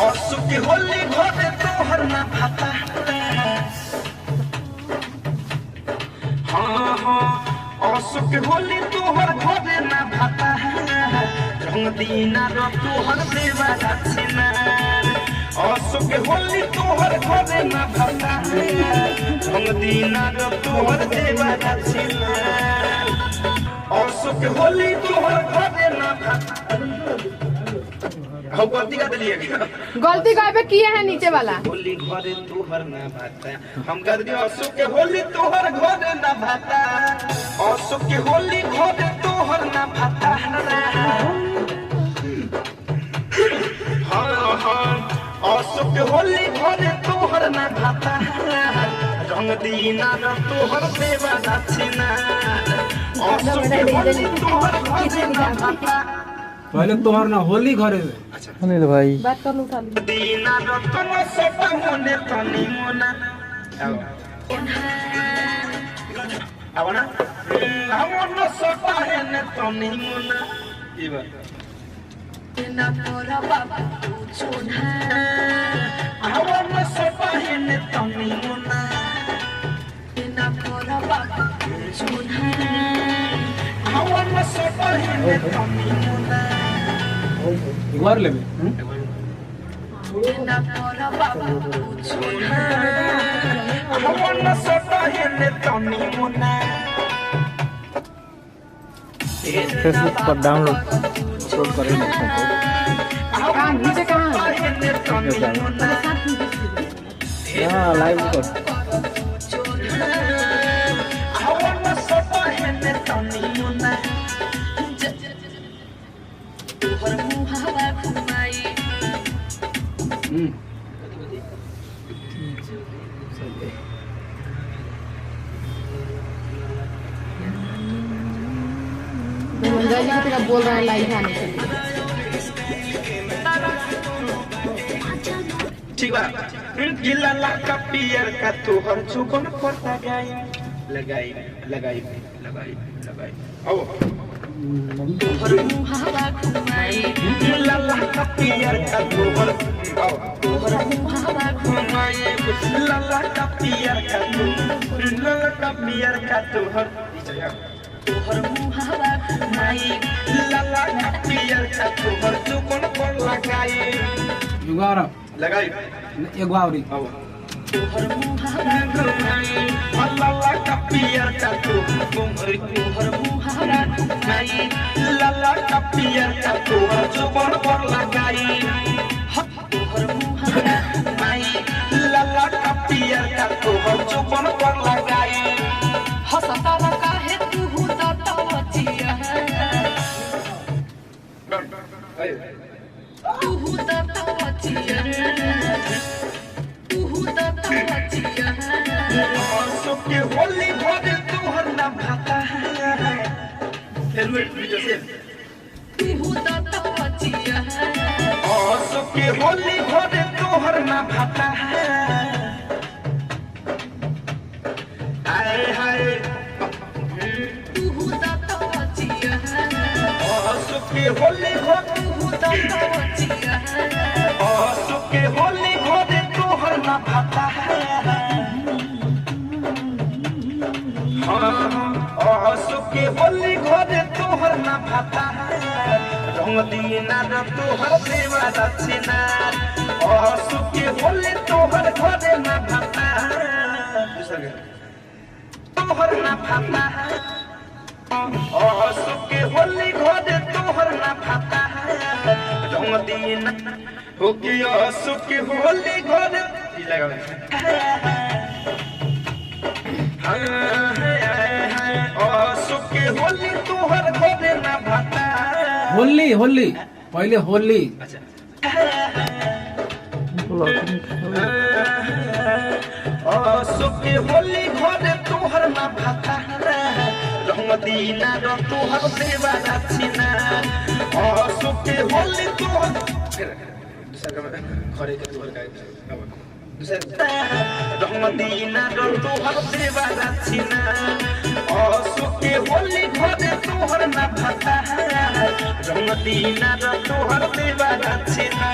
असुके होली घरे तोहर ना भाता हाँ हाँ असुके होली तोहर घरे ना भाता रंग दीना रो तोहर देवा दक्षिणा असुके होली तोहर घरे ना भाता रंग दीना रो तोहर देवा दक्षिणा असुके होली तोहर घरे ना भाता हम गलती कर दिए गलती कहे किए हैं नीचे वाला होली घरे तोहर ना भाता हम कर दियो अशोक के होली तोहर घरे ना भाता अशोक के होली घरे तोहर ना भाता हाँ हाँ अशोक के होली घरे तोहर ना भाता रंग दीना र तोहर देवा दक्षिणा अशोक के होली तोहर घरे ना भाता पहले तोहर ना होली घरे अनिल भाई बात कर लो खाली दीना रतन सटा मोने तनी मोना अब ना हमन सटा है ने तनी मोना ई बात ना तोरा बाबा छोड़ा हमन सटा है ने तनी मोना ना तोरा बाबा छोड़ा हमन सटा है ने तनी मोना घर लेबे ना तोरा बाबा छोड़ा हमन सटा है ने तनी मोना फेसबुक पर डाउनलोड करें कहाँ नीचे कहाँ हाँ लाइव कर हमन सटा है ने तनी मोना तोहर मुहावा घुमाई मंजा जी की तरफ बोल रहा है लाइव आने के लिए ठीक बा गिला लका पियर का तोहर चुकन पड़ता गया लगाई लगाई लगाई लगाई आओ तोहर मुहावा घुमाई गिला लका पियर का तोहर आओ तोहर मुहावा घुमाई लका पियर का तोहर लका पियर का तोहर तोहर मुहावा घुमाई लका पियर का तोहर चुकन पर लगाई जुगारा लगाई एक बावरी आओ तोहर मुहावा घुमाई लका पियर का तोहर तोहर मुहावा घुमाई लका पियर का तोहर चुकन पर लगाई तोहर मुहावा घुमाई लका पियर का तोहर चुकन पर लगाई हसतावा काहे तू तवचिया तू तवचिया तू तवचिया अशोक के होली घरे तोहर ना भाता हेलमेट जोसेफ तू तवचिया अशोक के होली घरे तोहर ना भाता हाय हाय तू तवचिया अशोक के होली घरे तू तवचिया अशोक के होली घरे तोहर ना भाता अशोक के होली घरे तोहर ना भाता रंग दीना र तोहर देवा दक्षिणा अशोक के होली तोहर घरे ना भाता तोहर ना भाता अशोक के होली घरे तोहर ना भाता रंग दीना हो के अशोक के होली घरे ई लगावे अशोक के होली तोहर घरे ना भाता होली होली पहले होली अशोक के होली घरे तोहर ना भाता रंग दीना र तोहर देवा दक्षिणा अशोक के होली तोहर खरे के तोहर गाय रंग दीना र तोहर देवा दक्षिणा अशोक के होली घरे तोहर ना भाता रंग दीना र तोहर देवा दक्षिणा